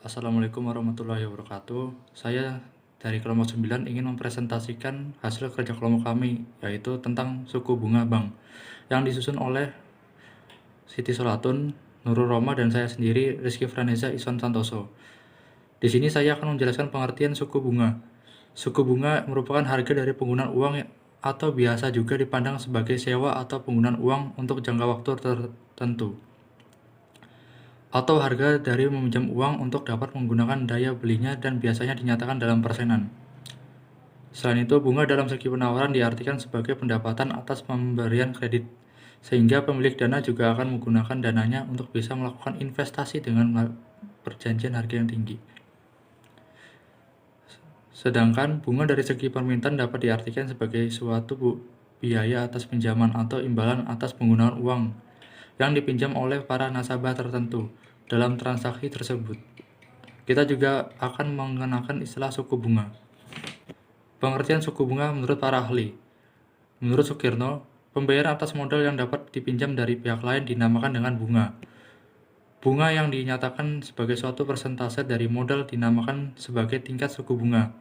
Assalamualaikum warahmatullahi wabarakatuh. Saya dari kelompok 9 ingin mempresentasikan hasil kerja kelompok kami, yaitu tentang suku bunga bank, yang disusun oleh Siti Solatun, Nurul Roma, dan saya sendiri, Rizky Franeza Iswan Santoso. Di sini saya akan menjelaskan pengertian suku bunga. Suku bunga merupakan harga dari penggunaan uang atau biasa juga dipandang sebagai sewa atau penggunaan uang untuk jangka waktu tertentu, atau harga dari meminjam uang untuk dapat menggunakan daya belinya dan biasanya dinyatakan dalam persenan. Selain itu, bunga dalam segi penawaran diartikan sebagai pendapatan atas pemberian kredit, sehingga pemilik dana juga akan menggunakan dananya untuk bisa melakukan investasi dengan perjanjian harga yang tinggi. Sedangkan bunga dari segi permintaan dapat diartikan sebagai suatu biaya atas pinjaman atau imbalan atas penggunaan uang yang dipinjam oleh para nasabah tertentu dalam transaksi tersebut. Kita juga akan mengenakan istilah suku bunga. Pengertian suku bunga menurut para ahli. Menurut Sukirno, pembayaran atas modal yang dapat dipinjam dari pihak lain dinamakan dengan bunga. Bunga yang dinyatakan sebagai suatu persentase dari modal dinamakan sebagai tingkat suku bunga.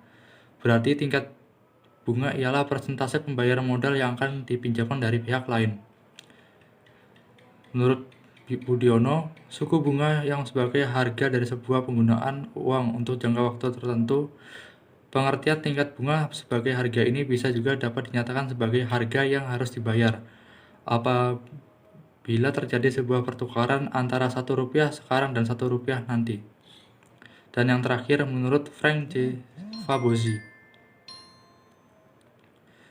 Berarti tingkat bunga ialah persentase pembayaran modal yang akan dipinjamkan dari pihak lain. Menurut Budiono, suku bunga yang sebagai harga dari sebuah penggunaan uang untuk jangka waktu tertentu. Pengertian tingkat bunga sebagai harga ini bisa juga dapat dinyatakan sebagai harga yang harus dibayar apabila terjadi sebuah pertukaran antara Rp1 sekarang dan Rp1 nanti. Dan yang terakhir, menurut Frank J. Fabozzi,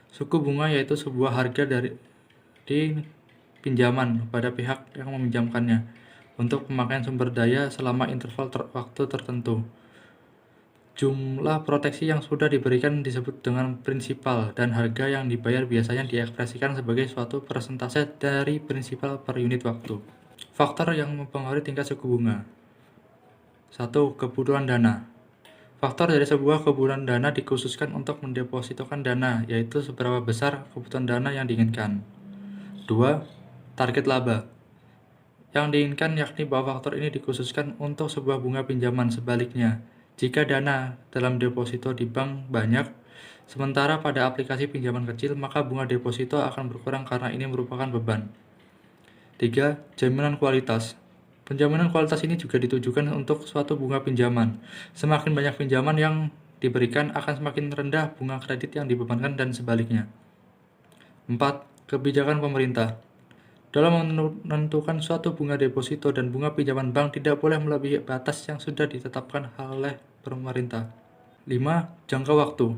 suku bunga yaitu sebuah harga dari pinjaman pada pihak yang meminjamkannya untuk pemakaian sumber daya selama interval waktu tertentu. Jumlah proteksi yang sudah diberikan disebut dengan prinsipal, dan harga yang dibayar biasanya diekspresikan sebagai suatu persentase dari prinsipal per unit waktu. Faktor yang mempengaruhi tingkat suku bunga. 1. Kebutuhan dana. Faktor dari sebuah kebutuhan dana dikhususkan untuk mendepositokan dana, yaitu seberapa besar kebutuhan dana yang diinginkan. 2. Target laba. Yang diinginkan yakni bahwa faktor ini dikhususkan untuk sebuah bunga pinjaman. Sebaliknya, jika dana dalam deposito di bank banyak, sementara pada aplikasi pinjaman kecil, maka bunga deposito akan berkurang karena ini merupakan beban. 3. Jaminan kualitas. Penjaminan kualitas ini juga ditujukan untuk suatu bunga pinjaman. Semakin banyak pinjaman yang diberikan, akan semakin rendah bunga kredit yang dibebankan dan sebaliknya. 4. Kebijakan pemerintah. Dalam menentukan suatu bunga deposito dan bunga pinjaman, bank tidak boleh melebihi batas yang sudah ditetapkan oleh pemerintah. 5. Jangka waktu.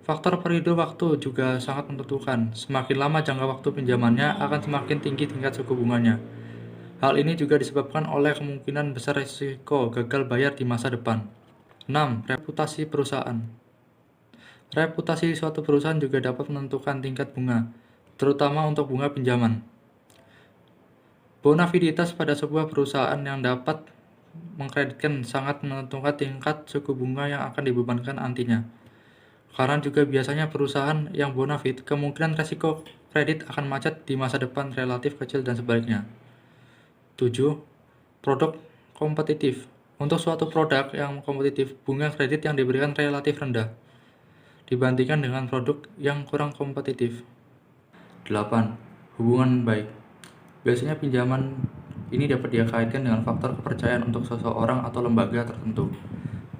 Faktor periode waktu juga sangat menentukan. Semakin lama jangka waktu pinjamannya, akan semakin tinggi tingkat suku bunganya. Hal ini juga disebabkan oleh kemungkinan besar risiko gagal bayar di masa depan. 6. Reputasi perusahaan. Reputasi suatu perusahaan juga dapat menentukan tingkat bunga, terutama untuk bunga pinjaman. Bonafiditas pada sebuah perusahaan yang dapat mengkreditkan sangat menentukan tingkat suku bunga yang akan dibebankan nantinya. Karena juga biasanya perusahaan yang bonafid, kemungkinan resiko kredit akan macet di masa depan relatif kecil dan sebaliknya. 7. Produk kompetitif. Untuk suatu produk yang kompetitif, bunga kredit yang diberikan relatif rendah dibandingkan dengan produk yang kurang kompetitif. 8. Hubungan baik. Biasanya pinjaman ini dapat dikaitkan dengan faktor kepercayaan untuk seseorang atau lembaga tertentu.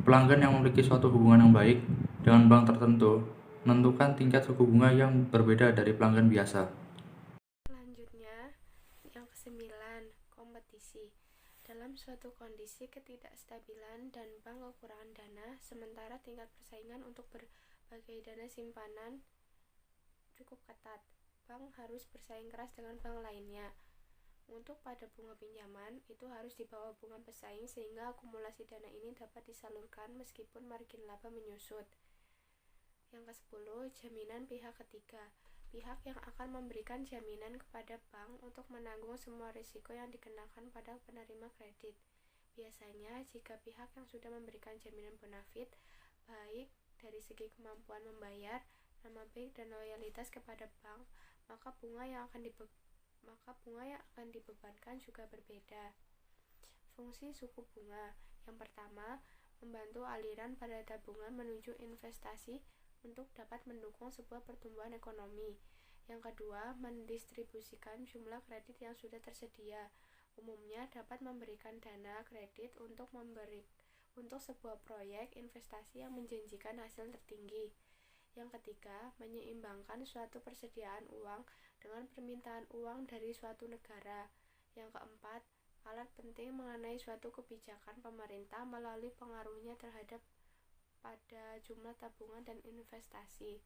Pelanggan yang memiliki suatu hubungan yang baik dengan bank tertentu menentukan tingkat suku bunga yang berbeda dari pelanggan biasa. Selanjutnya, yang ke-9, kompetisi. Dalam suatu kondisi ketidakstabilan dan bank kekurangan dana, sementara tingkat persaingan untuk berbagai dana simpanan cukup ketat, bank harus bersaing keras dengan bank lainnya. Untuk pada bunga pinjaman, itu harus di bawah bunga pesaing sehingga akumulasi dana ini dapat disalurkan meskipun margin laba menyusut. Yang ke-10, jaminan pihak ketiga. Pihak yang akan memberikan jaminan kepada bank untuk menanggung semua risiko yang dikenakan pada penerima kredit. Biasanya, jika pihak yang sudah memberikan jaminan bonafit, baik dari segi kemampuan membayar, nama baik dan loyalitas kepada bank, maka bunga yang akan dibebankan juga berbeda. Fungsi suku bunga. Yang pertama, membantu aliran pada tabungan menuju investasi untuk dapat mendukung sebuah pertumbuhan ekonomi. Yang kedua, mendistribusikan jumlah kredit yang sudah tersedia. Umumnya dapat memberikan dana kredit untuk sebuah proyek investasi yang menjanjikan hasil tertinggi. Yang ketiga, menyeimbangkan suatu persediaan uang dengan permintaan uang dari suatu negara. Yang keempat, alat penting mengenai suatu kebijakan pemerintah melalui pengaruhnya terhadap pada jumlah tabungan dan investasi.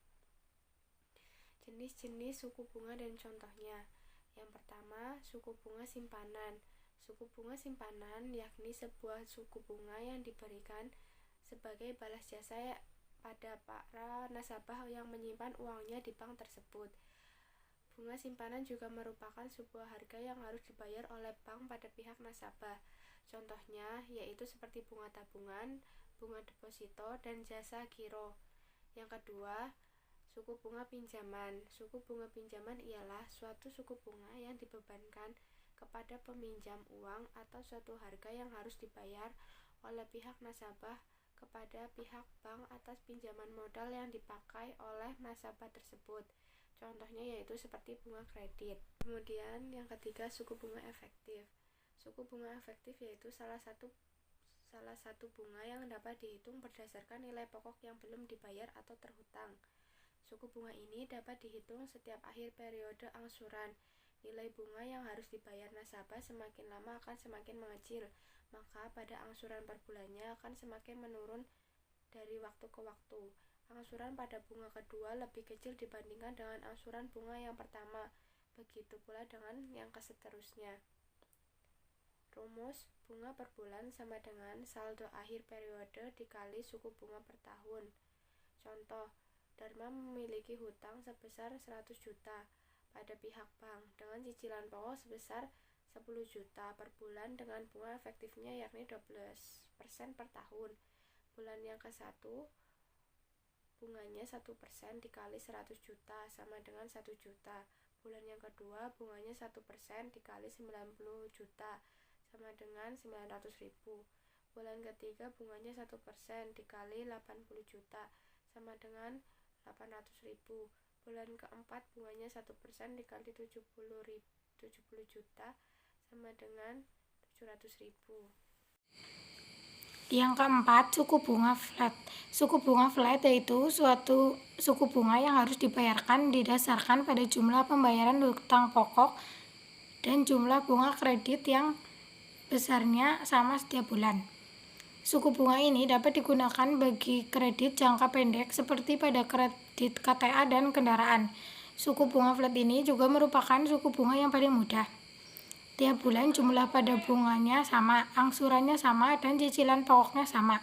Jenis-jenis suku bunga dan contohnya. Yang pertama, suku bunga simpanan. Suku bunga simpanan yakni sebuah suku bunga yang diberikan sebagai balas jasa pada para nasabah yang menyimpan uangnya di bank tersebut. Bunga simpanan juga merupakan sebuah harga yang harus dibayar oleh bank pada pihak nasabah. Contohnya yaitu seperti bunga tabungan, bunga deposito, dan jasa giro. Yang kedua, suku bunga pinjaman. Suku bunga pinjaman ialah suatu suku bunga yang dibebankan kepada peminjam uang atau suatu harga yang harus dibayar oleh pihak nasabah kepada pihak bank atas pinjaman modal yang dipakai oleh nasabah tersebut. Contohnya yaitu seperti bunga kredit. Kemudian yang ketiga, suku bunga efektif. Suku bunga efektif yaitu salah satu bunga yang dapat dihitung berdasarkan nilai pokok yang belum dibayar atau terhutang. Suku bunga ini dapat dihitung setiap akhir periode angsuran. Nilai bunga yang harus dibayar nasabah semakin lama akan semakin mengecil, maka pada angsuran per bulannya akan semakin menurun dari waktu ke waktu. Angsuran pada bunga kedua lebih kecil dibandingkan dengan angsuran bunga yang pertama, begitu pula dengan yang seterusnya. Rumus bunga per bulan sama dengan saldo akhir periode dikali suku bunga per tahun. Contoh, Dharma memiliki hutang sebesar 100 juta pada pihak bank dengan cicilan pokok sebesar 10 juta per bulan dengan bunga efektifnya yakni 12% per tahun. Bulan yang ke-1 bunganya 1% dikali 100 juta sama dengan 1 juta. Bulan yang kedua bunganya 1% dikali 90 juta sama dengan 900.000. Bulan ketiga bunganya 1% dikali 80 juta sama dengan 800.000. Bulan keempat bunganya 1% dikali 70 juta sama dengan 700.000. Yang keempat, suku bunga flat. Suku bunga flat yaitu suatu suku bunga yang harus dibayarkan didasarkan pada jumlah pembayaran hutang pokok dan jumlah bunga kredit yang besarnya sama setiap bulan. Suku bunga ini dapat digunakan bagi kredit jangka pendek seperti pada kredit KTA dan kendaraan. Suku bunga flat ini juga merupakan suku bunga yang paling mudah. Tiap bulan jumlah pada bunganya sama, angsurannya sama, dan cicilan pokoknya sama.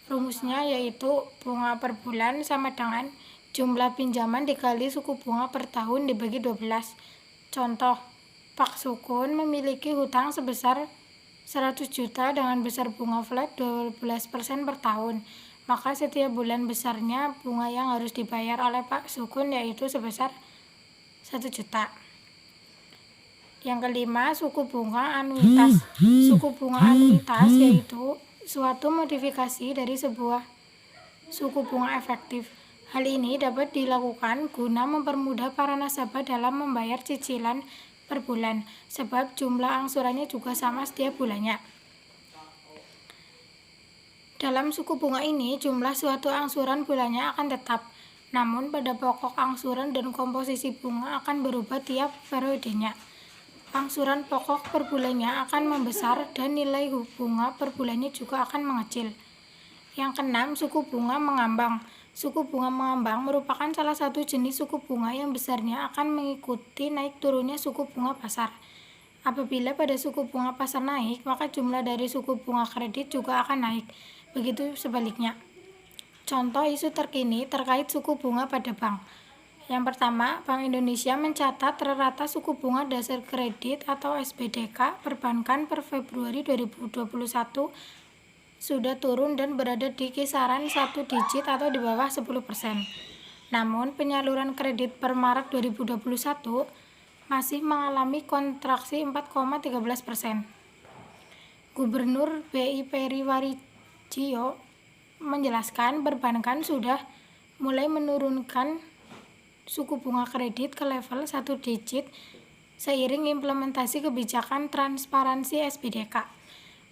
Rumusnya yaitu bunga per bulan sama dengan jumlah pinjaman dikali suku bunga per tahun dibagi 12. Contoh, Pak Sukun memiliki hutang sebesar 100 juta dengan besar bunga flat 12% per tahun. Maka setiap bulan besarnya bunga yang harus dibayar oleh Pak Sukun yaitu sebesar 1 juta. Yang kelima, suku bunga anuitas. Suku bunga anuitas yaitu suatu modifikasi dari sebuah suku bunga efektif. Hal ini dapat dilakukan guna mempermudah para nasabah dalam membayar cicilan per bulan, sebab jumlah angsurannya juga sama setiap bulannya. Dalam suku bunga ini, jumlah suatu angsuran bulannya akan tetap, namun pada pokok angsuran dan komposisi bunga akan berubah tiap periodenya. Angsuran pokok per bulannya akan membesar dan nilai bunga per bulannya juga akan mengecil. Yang keenam, suku bunga mengambang. Suku bunga mengambang merupakan salah satu jenis suku bunga yang besarnya akan mengikuti naik turunnya suku bunga pasar. Apabila pada suku bunga pasar naik, maka jumlah dari suku bunga kredit juga akan naik. Begitu sebaliknya. Contoh isu terkini terkait suku bunga pada bank. Yang pertama, Bank Indonesia mencatat rata suku bunga dasar kredit atau SBDK perbankan per Februari 2021 sudah turun dan berada di kisaran 1 digit atau di bawah 10%. Namun, penyaluran kredit per Maret 2021 masih mengalami kontraksi 4,13%. Gubernur BI Peri Warjio menjelaskan perbankan sudah mulai menurunkan suku bunga kredit ke level 1 digit seiring implementasi kebijakan transparansi SBDK.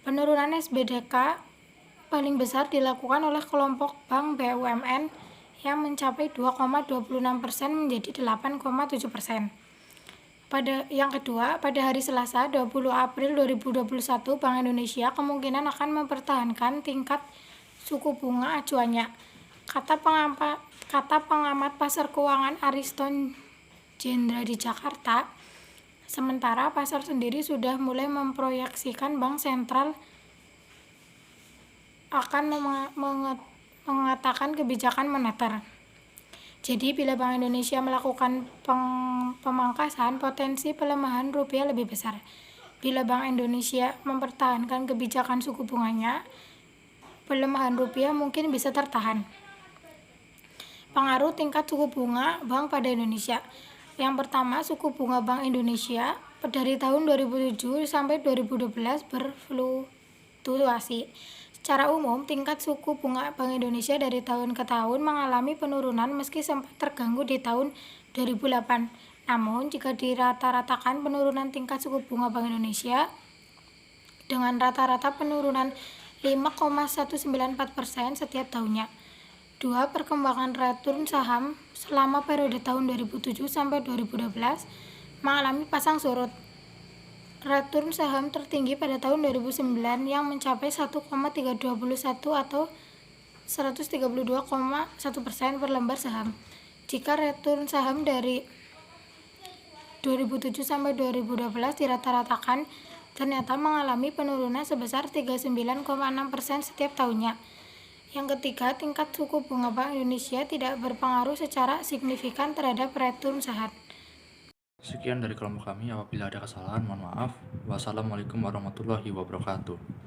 Penurunan SBDK paling besar dilakukan oleh kelompok bank BUMN yang mencapai 2,26% menjadi 8,7%. Yang kedua, pada hari Selasa 20 April 2021, Bank Indonesia kemungkinan akan mempertahankan tingkat suku bunga acuannya. Kata pengamat pasar keuangan Ariston Jendra di Jakarta. Sementara pasar sendiri sudah mulai memproyeksikan Bank Sentral akan mengatakan kebijakan moneter. Jadi bila Bank Indonesia melakukan pemangkasan, potensi pelemahan rupiah lebih besar. Bila Bank Indonesia mempertahankan kebijakan suku bunganya, pelemahan rupiah mungkin bisa tertahan. Pengaruh tingkat suku bunga bank pada Indonesia. Yang pertama, suku bunga Bank Indonesia dari tahun 2007 sampai 2012 berfluktuasi. Secara umum, tingkat suku bunga Bank Indonesia dari tahun ke tahun mengalami penurunan meski sempat terganggu di tahun 2008. Namun, jika dirata-ratakan penurunan tingkat suku bunga Bank Indonesia dengan rata-rata penurunan 5,194% setiap tahunnya. 2. Perkembangan return saham selama periode tahun 2007 sampai 2012 mengalami pasang surut. Return saham tertinggi pada tahun 2009 yang mencapai 1,321 atau 132,1% per lembar saham. Jika return saham dari 2007 sampai 2012 dirata-ratakan, ternyata mengalami penurunan sebesar 39,6% setiap tahunnya. Yang ketiga, tingkat suku bunga Bank Indonesia tidak berpengaruh secara signifikan terhadap return saham. Sekian dari kelompok kami. Apabila ada kesalahan, mohon maaf. Wassalamualaikum warahmatullahi wabarakatuh.